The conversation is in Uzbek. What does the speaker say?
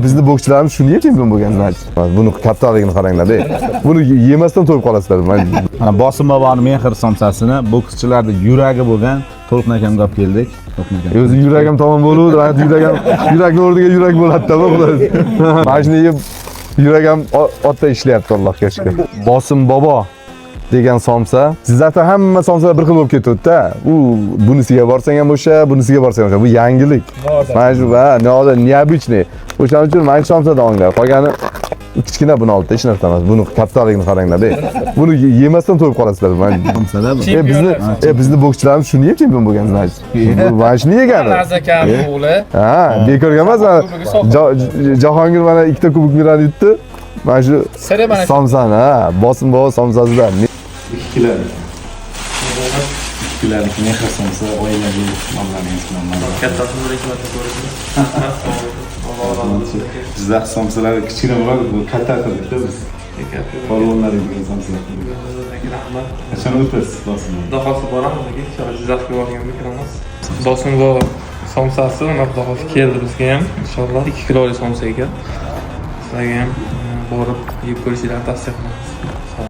Bizni bokschilarimiz shunga chempion bo'lgan, значит. Buni kattaligini qaranglar-da. Buni yemasdan to'yib qolasizlar. Mana Bosim boboni mehr somsasini bokschilarning yuragi bo'lgan To'lqin akamga olib keldik. O'zi yuragim tomon bo'luvdi, yurakni o'rniga yurak bo'ladi-da, xulosa. Mana shuni yeb yuragim otda ishlayapti, Allohga shukr. Bosim bobo degan somsa, sizlarda hamma somsalar bir xil bo'lib ketadi-da. Bunisiga borsang ham o'sha, bunisiga borsang ham o'sha. Bu yangilik. Mana shu va необычный. O'shaning uchun mana shu somsadan olinglar. Qolgani kichkina buni oldi, hech narsa emas. Buni kattaligini qaranglar-da. Buni yemasdan to'yib qolasizlar. Somsada bu. Bizni bokschilarimiz shuni yeb chempion bo'lgan, значит. Mana shuni yegani. Nazakam o'g'li. Ha, bekorga emas. Jahongir mana ikkita kubok mirani yutdi. Mana shu somsani, Bosim bobo somsasidan. Ikkilarniki mehr somsa, oilaviy nomlarning ismlari. Kattasi bir ikki marta ko'rishdi. Jizzax somsalari kichkina bo'ladi, bu katta qildikda biz. Polvonlaringiz somsalar. Rahmat. Qachon o'tasiz Bosim? Dahosi boramiz, inshaalloh Jizzaxga borganda kiramiz. Bosim bobo somsasi mana dahosi keldi bizga ham. Inshaalloh 2 kilolik somsa ekan. Sizlarga ham borib yeb ko'rishingizni tavsiya qilamiz.